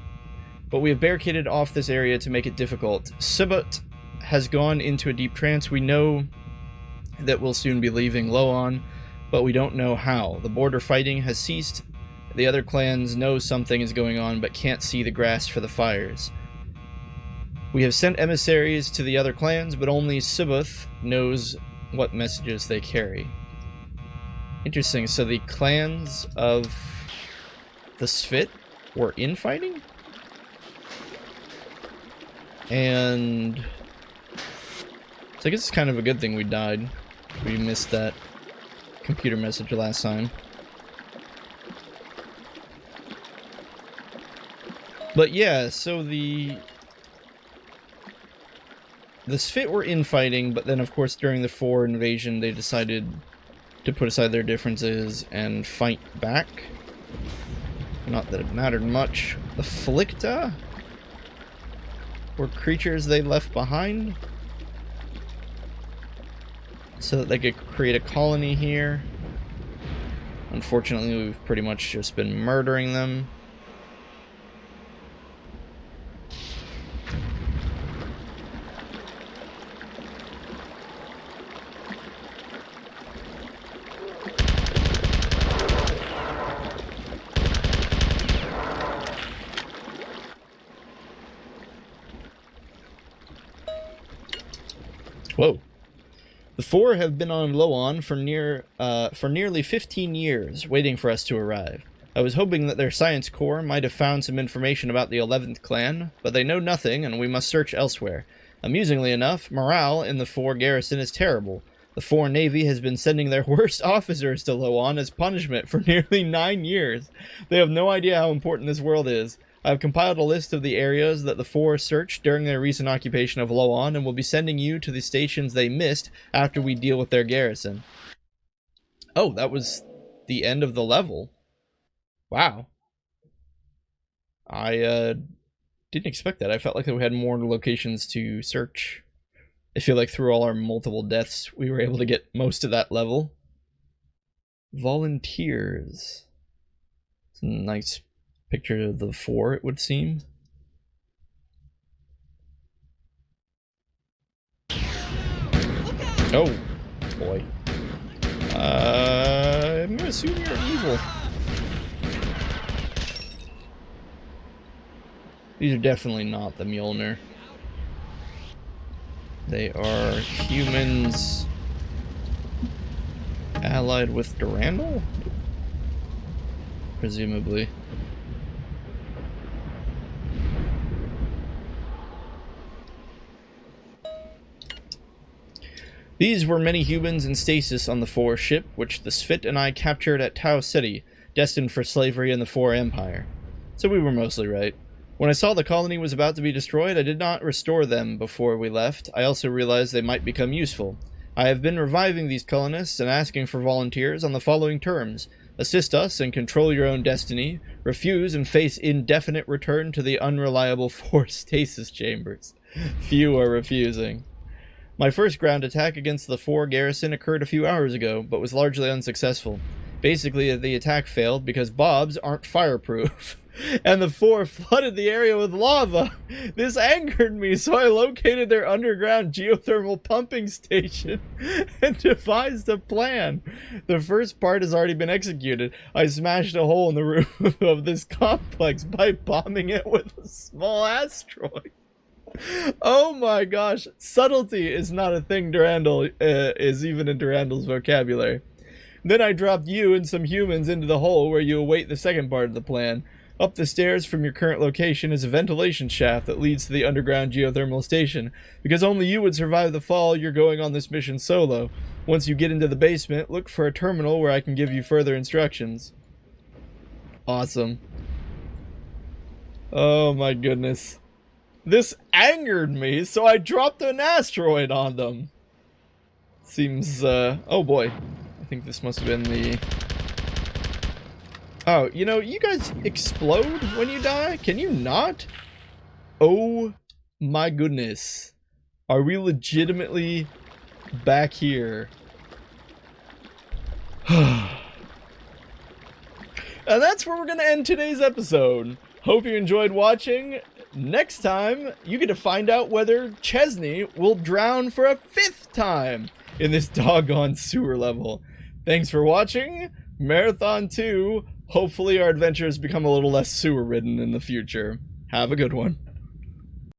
but we have barricaded off this area to make it difficult. Sph't has gone into a deep trance. We know that we'll soon be leaving Lh'owon, but we don't know how. The border fighting has ceased. The other clans know something is going on, but can't see the grass for the fires. We have sent emissaries to the other clans, but only Sph't knows what messages they carry. Interesting, so the clans of the Sph't were infighting? And so I guess it's kind of a good thing we died. We missed that computer message last time. But yeah, so the Sph't were infighting, but then of course during the 4 invasion they decided to put aside their differences and fight back. Not that it mattered much. The Flicta were creatures they left behind so that they could create a colony here. Unfortunately, we've pretty much just been murdering them. Whoa. The four have been on Lh'owon for nearly 15 years, waiting for us to arrive. I was hoping that their science core might have found some information about the 11th clan, but they know nothing and we must search elsewhere. Amusingly enough, morale in the four garrison is terrible. The four navy has been sending their worst officers to Lh'owon as punishment for nearly 9 years. They have no idea how important this world is. I have compiled a list of the areas that the four searched during their recent occupation of Lh'owon and will be sending you to the stations they missed after we deal with their garrison. Oh, that was the end of the level. Wow. I didn't expect that. I felt like we had more locations to search. I feel like through all our multiple deaths, we were able to get most of that level. Volunteers. It's a nice picture of the four, it would seem. Oh, boy. I'm gonna assume you're evil. These are definitely not the Mjolnir. They are humans allied with Durandal? Presumably. These were many humans in stasis on the Four ship, which the Sph't and I captured at Tau City, destined for slavery in the Four Empire. So we were mostly right. When I saw the colony was about to be destroyed, I did not restore them before we left. I also realized they might become useful. I have been reviving these colonists and asking for volunteers on the following terms. Assist us and control your own destiny. Refuse and face indefinite return to the unreliable Four stasis chambers. Few are refusing. My first ground attack against the Four garrison occurred a few hours ago, but was largely unsuccessful. Basically, the attack failed because Bobs aren't fireproof, and the Four flooded the area with lava. This angered me, so I located their underground geothermal pumping station and devised a plan. The first part has already been executed. I smashed a hole in the roof of this complex by bombing it with a small asteroid. Oh my gosh, subtlety is not a thing Durandal is even in Durandal's vocabulary. Then I dropped you and some humans into the hole where you await the second part of the plan. Up the stairs from your current location is a ventilation shaft that leads to the underground geothermal station. Because only you would survive the fall, you're going on this mission solo. Once you get into the basement, look for a terminal where I can give you further instructions. Awesome. Oh my goodness. This angered me, so I dropped an asteroid on them. Seems, oh boy. I think this must have been the... Oh, you know, you guys explode when you die? Can you not? Oh my goodness. Are we legitimately back here? And that's where we're gonna end today's episode. Hope you enjoyed watching. Next time, you get to find out whether Chezni will drown for a 5th time in this doggone sewer level. Thanks for watching. Marthon 2. Hopefully our adventures become a little less sewer-ridden in the future. Have a good one.